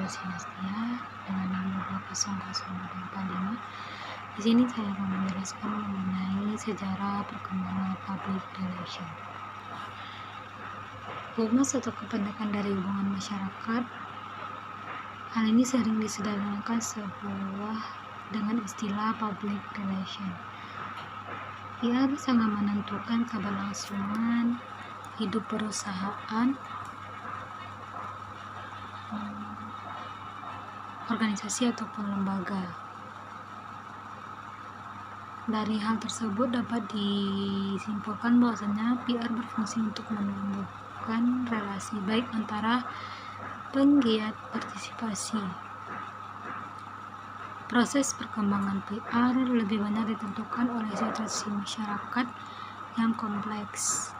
Sinastia dengan nomor 200245. Di sini saya akan menjelaskan mengenai sejarah perkembangan public relation. Humas atau kependekan dari hubungan masyarakat. Hal ini sering disederhanakan dengan istilah public relation. Ia sangat menentukan keberlangsungan hidup perusahaan, organisasi ataupun lembaga. Dari hal tersebut dapat disimpulkan bahwasanya PR berfungsi untuk menumbuhkan relasi baik antara penggiat partisipasi. Proses perkembangan PR lebih banyak ditentukan oleh situasi masyarakat yang kompleks.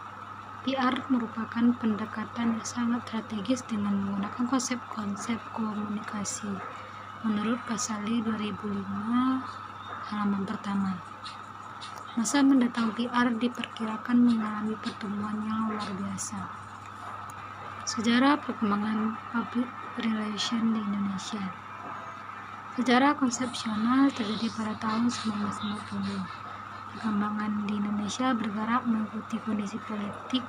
PR merupakan pendekatan yang sangat strategis dengan menggunakan konsep-konsep komunikasi. Menurut Pasali 2005 halaman pertama, masa mendatang PR diperkirakan mengalami pertumbuhan yang luar biasa. Sejarah perkembangan public relation di Indonesia. Secara konsepsional terjadi pada tahun 1950. Perkembangan di Indonesia bergerak mengikuti kondisi politik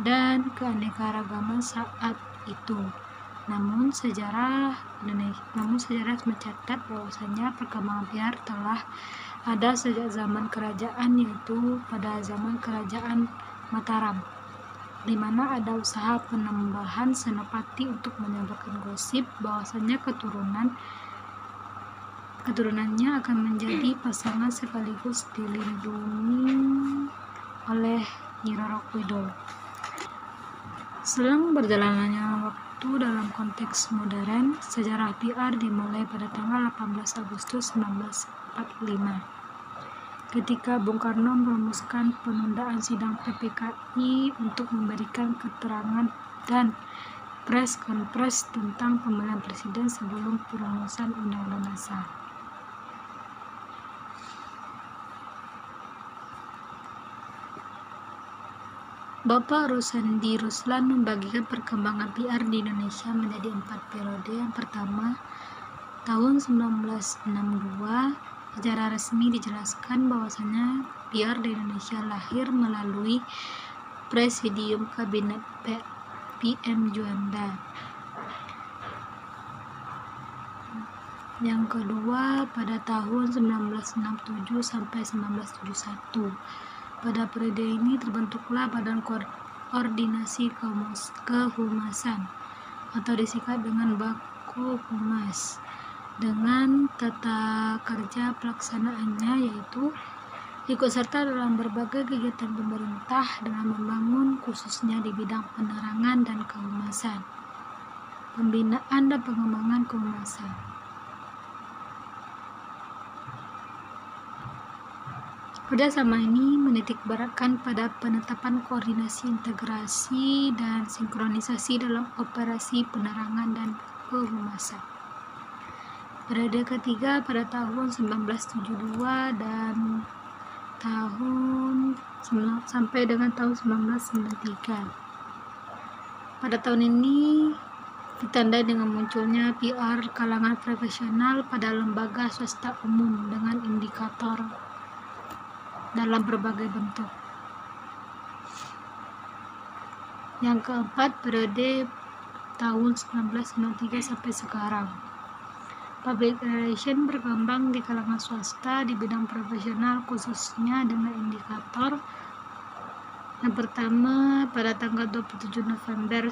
dan keanekaragaman saat itu. Namun sejarah mencatat bahwasanya perkembangan PR telah ada sejak zaman kerajaan, yaitu pada zaman kerajaan Mataram, di mana ada usaha penambahan senopati untuk menyebarkan gosip bahwasanya keturunannya akan menjadi pasangan sekaligus dilindungi oleh Nyi Roro Kidul. Selang berjalannya waktu dalam konteks modern, sejarah PR dimulai pada tanggal 18 Agustus 1945, ketika Bung Karno merumuskan penundaan sidang PPKI untuk memberikan keterangan dan press conference tentang pemilihan presiden sebelum perumusan Undang-Undang Dasar. Bapak Rusandi Ruslan membagikan perkembangan PR di Indonesia menjadi 4 periode. Yang pertama, tahun 1962, secara resmi dijelaskan bahwasanya PR di Indonesia lahir melalui Presidium Kabinet PM Juanda. Yang kedua, pada tahun 1967 sampai 1971. Pada periode ini terbentuklah Badan Koordinasi Kehumasan atau disingkat dengan Bako Humas, dengan tata kerja pelaksanaannya yaitu ikut serta dalam berbagai kegiatan pemerintah dengan membangun khususnya di bidang penerangan dan kehumasan, pembinaan dan pengembangan kehumasan. Kerjasama ini menitikberatkan pada penetapan koordinasi, integrasi, dan sinkronisasi dalam operasi penerangan dan kehumasan. Periode ketiga pada tahun 1972 dan sampai dengan tahun 1993. Pada tahun ini ditandai dengan munculnya PR kalangan profesional pada lembaga swasta umum dengan indikator dalam berbagai bentuk. Yang keempat, periode tahun 1993 sampai sekarang. Public relation berkembang di kalangan swasta di bidang profesional khususnya dengan indikator. Yang pertama, pada tanggal 27 November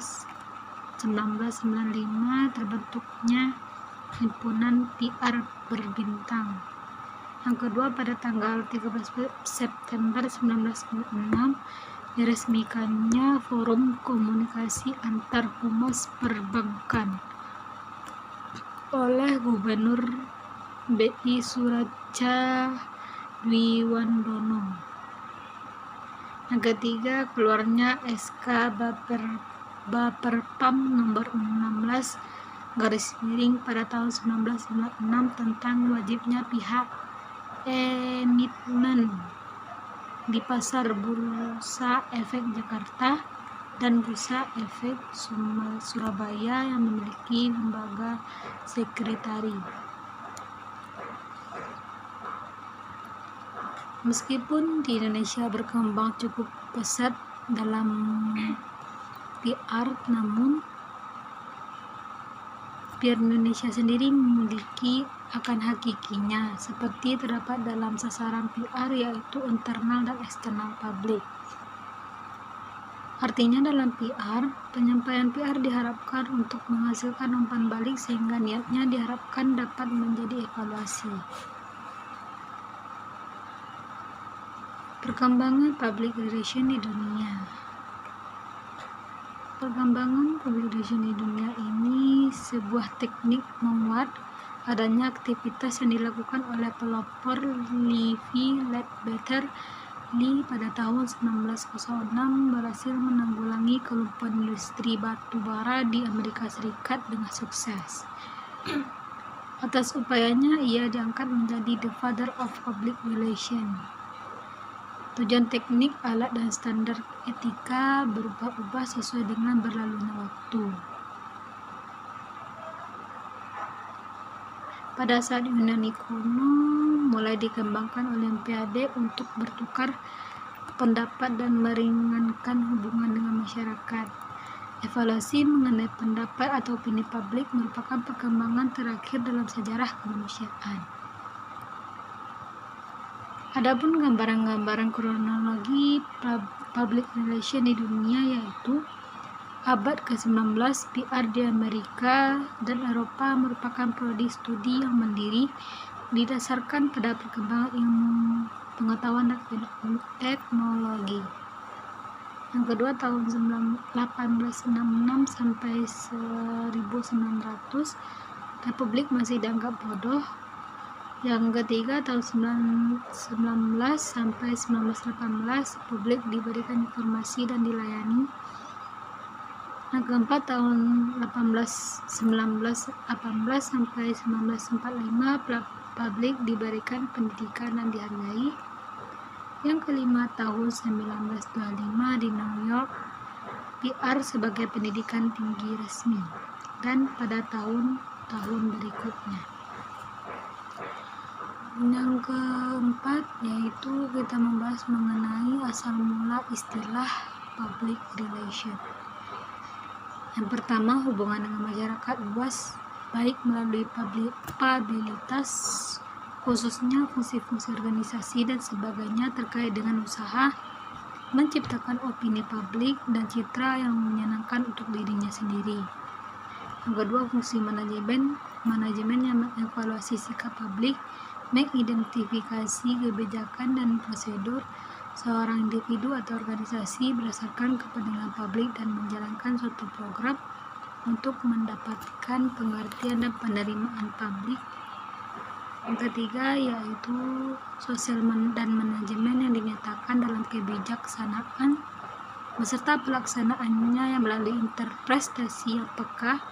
1995 terbentuknya Himpunan PR Berbintang. Yang kedua, pada tanggal 13 September 1996 diresmikannya Forum Komunikasi Antar Humas Perbankan oleh Gubernur BI Suradja Dwiwandono. Yang ketiga, keluarnya SK Baperpam nomor 16 pada tahun 1996 tentang wajibnya pihak emitmen di Pasar Bursa Efek Jakarta dan Bursa Efek Surabaya yang memiliki lembaga sekretari. Meskipun di Indonesia berkembang cukup pesat dalam PR, namun PR Indonesia sendiri memiliki akan hakikinya, seperti terdapat dalam sasaran PR, yaitu internal dan eksternal publik. Artinya dalam PR, penyampaian PR diharapkan untuk menghasilkan umpan balik sehingga niatnya diharapkan dapat menjadi evaluasi. Perkembangan public relation di dunia. Perkembangan public relation di dunia ini sebuah teknik menguat adanya aktivitas yang dilakukan oleh pelopor Levi Ledbetter Lee pada tahun 1906 berhasil menanggulangi kelumpuhan industri batu bara di Amerika Serikat dengan sukses. Atas upayanya, ia diangkat menjadi the father of public relations. Tujuan teknik, alat, dan standar etika berubah-ubah sesuai dengan berlalunya waktu. Pada saat Yunani kuno, mulai dikembangkan Olimpiade untuk bertukar pendapat dan meringankan hubungan dengan masyarakat. Evaluasi mengenai pendapat atau opini publik merupakan perkembangan terakhir dalam sejarah kemanusiaan. Adapun gambaran-gambaran kronologi public relation di dunia, yaitu abad ke-19, PR di Amerika dan Eropa merupakan prodi studi yang mandiri didasarkan pada perkembangan ilmu pengetahuan dan teknologi. Yang kedua, tahun 1866 sampai 1900, Republik masih dianggap bodoh. Yang ketiga, tahun 1919 sampai 1918, Republik diberikan informasi dan dilayani. Yang keempat, tahun 1918 sampai 1945, publik diberikan pendidikan dan dihargai. Yang kelima, tahun 1925 di New York, PR sebagai pendidikan tinggi resmi, dan pada tahun-tahun berikutnya. Yang keempat, yaitu kita membahas mengenai asal mula istilah public relation. Yang pertama, hubungan dengan masyarakat luas, baik melalui publisitas, khususnya fungsi-fungsi organisasi dan sebagainya terkait dengan usaha, menciptakan opini publik dan citra yang menyenangkan untuk dirinya sendiri. Yang kedua, fungsi manajemen yang mengevaluasi sikap publik, mengidentifikasi kebijakan dan prosedur seorang individu atau organisasi berdasarkan kepentingan publik dan menjalankan suatu program untuk mendapatkan pengertian dan penerimaan publik. Yang ketiga, yaitu sosial dan manajemen yang dinyatakan dalam kebijaksanaan beserta pelaksanaannya yang melalui interpretasi yang peka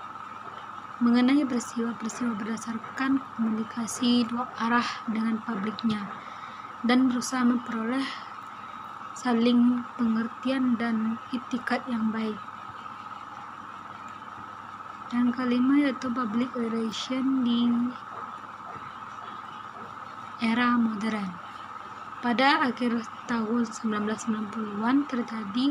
mengenai peristiwa-peristiwa berdasarkan komunikasi dua arah dengan publiknya dan berusaha memperoleh saling pengertian dan itikat yang baik. Yang kelima, yaitu public relation di era modern. Pada akhir tahun 1990-an terjadi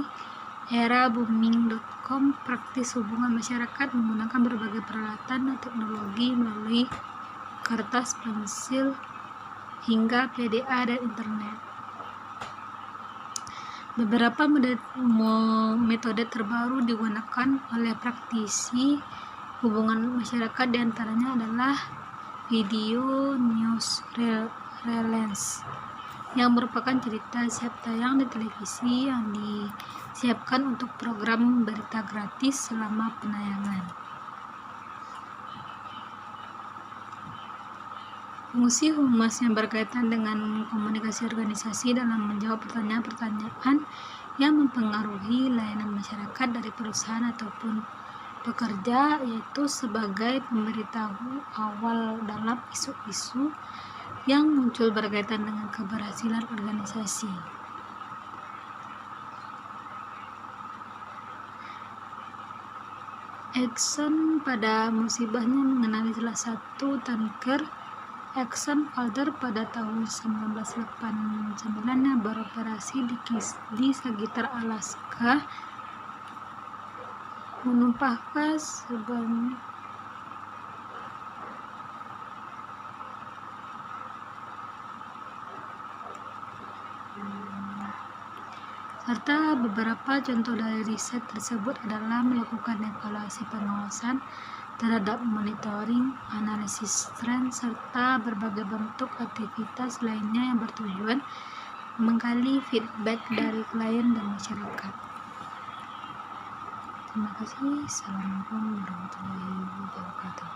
era booming.com, praktis hubungan masyarakat menggunakan berbagai peralatan dan teknologi melalui kertas, pensil, hingga PDA dan internet. Beberapa metode terbaru digunakan oleh praktisi hubungan masyarakat, diantaranya adalah video news relance, yang merupakan cerita siap tayang di televisi yang disiapkan untuk program berita gratis selama penayangan. Fungsi humas yang berkaitan dengan komunikasi organisasi dalam menjawab pertanyaan-pertanyaan yang mempengaruhi layanan masyarakat dari perusahaan ataupun pekerja, yaitu sebagai pemberitahu awal dalam isu-isu yang muncul berkaitan dengan keberhasilan organisasi. Exxon pada musibahnya mengenali salah satu tanker Exxon Valdez pada tahun 1989 yang beroperasi di sekitar Alaska, menumpahkan sebanyak serta beberapa contoh dari riset tersebut adalah melakukan evaluasi pengawasan terhadap monitoring, analisis tren, serta berbagai bentuk aktivitas lainnya yang bertujuan menggali feedback dari klien dan masyarakat. Terima kasih. Assalamualaikum warahmatullahi wabarakatuh.